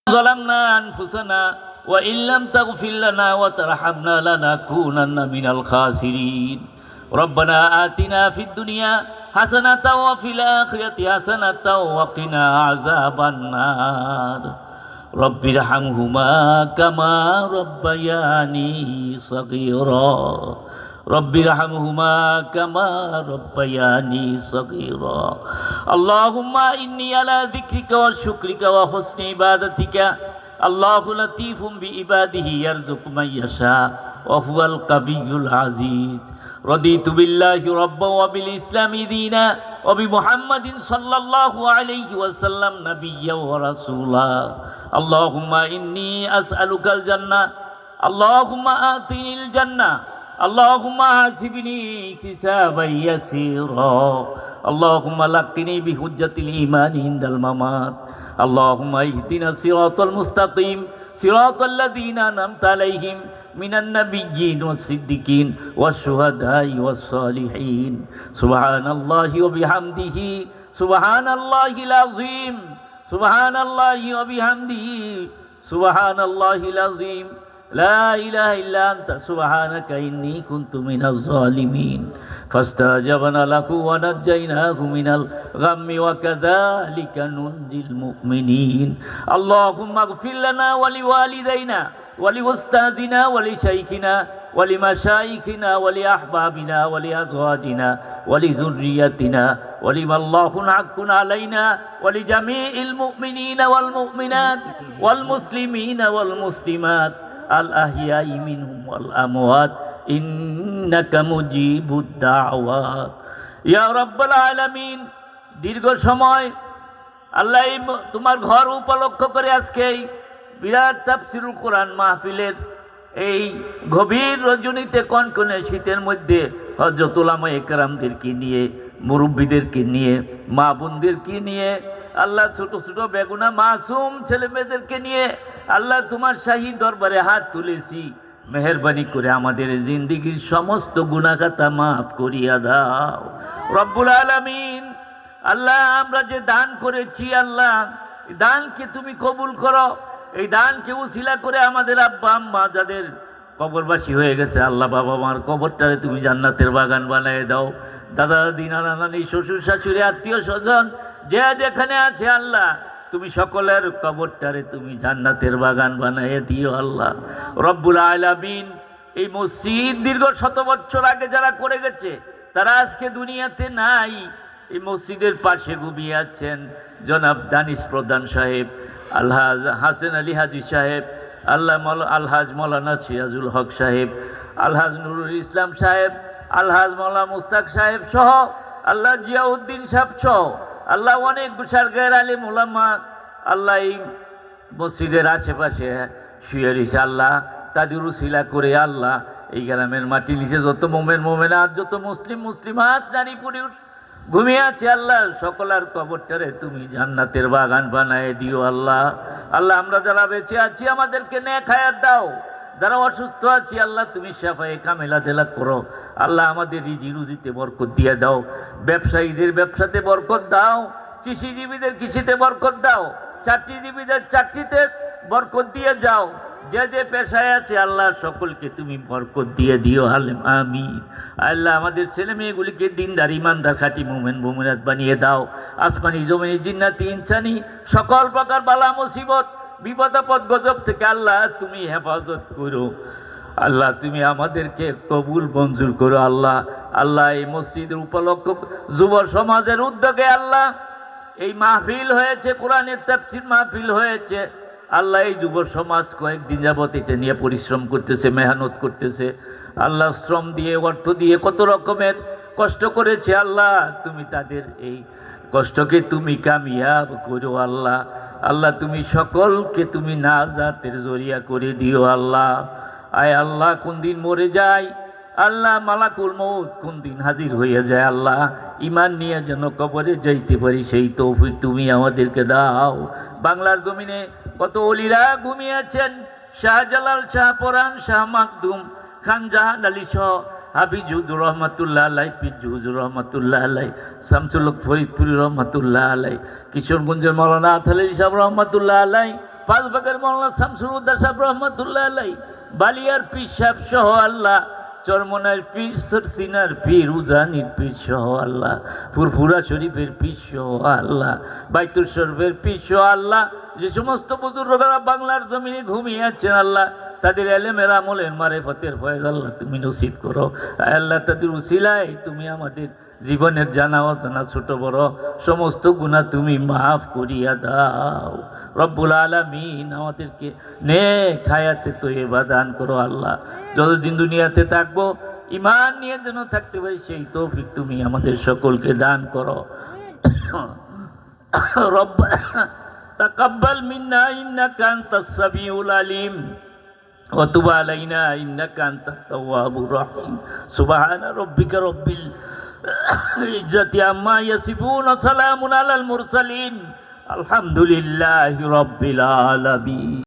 ظلمنا أنفسنا وإن لم تغفر لنا وترحمنا لنكونن من الخاسرين ربنا آتنا في الدنيا حسنة وفي الآخرة حسنة وقنا عذاب النار رب ارحمهما كما ربياني صغيرا رب ارحمهما كما ربياني صغيرا اللهم إني على ذكرك وشكرك وحسن عبادتك الله لطيف بعباده يرزق من يشاء وهو القوي العزيز رضيت بالله ربا وبالإسلام دينا وبمحمد صلى الله عليه وسلم نبيا ورسولا اللهم إني أسألك الجنة اللهم آتني الجنة اللهم حاسبني حسابا يسيرا اللهم لقني بحجة الإيمان عند الممات اللهم اهدنا الصراط المستقيم صراط الذين أنعمت عليهم من النبيين والصديقين والشهداء والصالحين سبحان الله وبحمده سبحان الله العظيم سبحان الله وبحمده سبحان الله العظيم لا إله إلا أنت سبحانك إني كنت من الظالمين فاستجبنا له ونجيناه من الغم وكذلك ننجي المؤمنين اللهم اغفر لنا ولوالدينا ولأستاذنا ولشيخنا ولمشايخنا ولأحبابنا ولأزواجنا ولذريتنا ولمن الله حق علينا ولجميع المؤمنين والمؤمنات والمسلمين والمسلمات الأحياء منهم والأموات إنك مجيب الدعوات يا رب العالمين দীর্ঘ সময় আল্লাহ তোমার ঘর উপলক্ষ করে আজকে এই বিরাট তাফসীরুল কোরআন মাহফিলের এই গভীর রজনীতে কনকনে শীতের মধ্যে হযরত উলামায়ে কেরামদেরকে নিয়ে মুরব্বীদেরকে নিয়ে মা বোনদেরকে নিয়ে আল্লাহ ছোট ছোট বেগুনা মাসুম ছেলে মেয়েদেরকে নিয়ে আল্লাহ তোমার শাহী দরবারে হাত তুলেছি মেহেরবানি করে আমাদের জিন্দেগীর সমস্ত গুনাহ খাতা মাফ করিয়া দাও রব্বুল আলামিন আল্লাহ আমরা যে দান করেছি আল্লাহ দানকে তুমি কবুল করো এই দানকে উসিলা করে আমাদের আব্বা আম্মা যাদের কবরবাসী হয়ে গেছে আল্লাহ বাবা মার কবরটারে তুমি জান্নাতের বাগান বানিয়ে দাও দাদা দাদি নানা নানি শ্বশুর শাশুড়ি আত্মীয় স্বজন যে যেখানে আছে আল্লাহ তুমি সকলের কবরটারে তুমি জান্নাতের বাগান বানিয়ে দিও আল্লাহ রব্বুল আলামিন এই মসজিদ দীর্ঘ শত বছর আগে যারা করে গেছে তারা আজকে দুনিয়াতে নাই এই মসজিদের পাশে ঘুমিয়ে আছেন জনাব দানিশ প্রধান সাহেব আলহাজ হাসান আলী হাজি সাহেব আলহাজ মৌলানা সিরাজুল হক সাহেব আলহাজ নুরুল ইসলাম সাহেব আলহাজ মৌলানা মুস্তাক সাহেব সহ আল্লাহ জিয়াউদ্দিন সাহেব সহ আল্লাহ অনেক বিশাল গের আলিম উলামা আল্লাহ এই মসজিদের আশেপাশে শুয়ে রয়েছে আল্লাহ তাদের উসিলা করে আল্লাহ এই গ্রামের মাটি নিচে যত মোমেনাত যত মুসলিমাত নারী পুরুষ ঘুমিয়ে আছে আল্লাহ সকলের কবরটারে তুমি জান্নাতের বাগান বানায় দিও আল্লাহ আল্লাহ আমরা যারা বেঁচে আছি আমাদেরকে নেক হায়াত দাও যারা অসুস্থ আছি আল্লাহ তুমি শাফায়ে কামেলা জেলা করো আল্লাহ আমাদের রিজি রুজিতে বরকত দিয়ে দাও ব্যবসায়ীদের ব্যবসাতে বরকত দাও কৃষিজীবীদের কৃষিতে বরকত দাও চাকরিজীবীদের চাকরিতে বরকত দিয়ে যাও যে যে পেশায় আছে আল্লাহ সকলকে তুমি বরকত দিয়ে দিও আমিন আল্লাহ আমাদের ছেলে মেয়েগুলিকে দিনদার ইমানদার খাঁটি মুমিন মুমিনাত বানিয়ে দাও আসমানি জমিনি জিন্নাতি ইনসানি সকল প্রকার বালা মুসিবত বিপদ আপদ গজব থেকে আল্লাহ তুমি হেফাজত করো আল্লাহ তুমি আমাদেরকে কবুল মঞ্জুর করো আল্লাহ আল্লাহ এই মসজিদের উপলক্ষ যুব সমাজের উদ্যোগে আল্লাহ এই মাহফিল হয়েছে কোরআনের তাফসীর মাহফিল হয়েছে আল্লাহ এই যুব সমাজ কয়েকদিন যাবত এটা নিয়ে পরিশ্রম করতেছে মেহনত করতেছে আল্লাহ শ্রম দিয়ে অর্থ দিয়ে কত রকমের কষ্ট করেছে আল্লাহ তুমি তাদের এই কষ্টকে তুমি কামিয়াব করো আল্লাহ আল্লাহ তুমি সকলকে তুমি নাজাতের জরিয়া করে দিও আল্লাহ আয় আল্লাহ কোন দিন মরে যায় আল্লাহ মালাকুল মউত কোন দিন হাজির হয়ে যায় আল্লাহ ইমান নিয়ে যেন কবরে যাইতে পারি সেই তৌফিক তুমি আমাদেরকে দাও বাংলার জমিনে কত ওলিরা ঘুমিয়ে আছেন শাহজালাল শাহ পরান শাহ মাকদুম খান জাহান আলী সহ হাবিজুর রহমতুল্লাহ আলাই পিজুজুর রহমতুল্লাহ আলাই শামসুল ফরিদপুরি রহমতুল্লাহ আলাই কিশোরগঞ্জের মৌলানা আথালি সাহেব রহমতুল্লাহ আলাই পাঁচ ভাগের মৌলানা শামসুল হুদা সাহেব রহমতুল্লাহ আলাই, বালিয়ার পীর সাহেব সহ আল্লাহ, চরমনার পীর, সরসিনার পীর, উজানির পীর সহ আল্লাহ, ফুরফুরা শরীফের পীর সহ আল্লাহ, বাইতুল শরীফের পীর সহ আল্লাহ, যে সমস্ত বুজুর্গরা বাংলার জমিনে ঘুমিয়ে আছেন আল্লাহ, তাদের এলেমের আমলের মারেফতের ফয়েজ আল্লাহ তুমি নসিব করো। আল্লাহ তাদের উসিলায় তুমি আমাদের জীবনের জানা অজানা ছোট বড় সমস্ত গুনাহ তুমি মাফ করিয়া দাও। রব্বুল আলামিন আমাদেরকে নেক হায়াতে তয়্যিবা দান করো আল্লাহ। যতদিন দুনিয়াতে থাকবো ঈমান নিয়ে যেন থাকতে পারি সেই তৌফিক তুমি আমাদের সকলকে দান করো। রব্বানা তাকাব্বাল মিন্না ইন্নাকা আনতাস সামিউল আলিম ওয়া তুব আলাইনা ইন্নাকা আনতাত তাওয়াবুর রহিম। সুবহানা রাব্বিকা রাব্বিল ইজ্জাতি আম্মা ইয়াসিফুন ওয়া সালামুন আলাল মুরসালিন আলহামদুলিল্লাহি রাব্বিল আলামিন।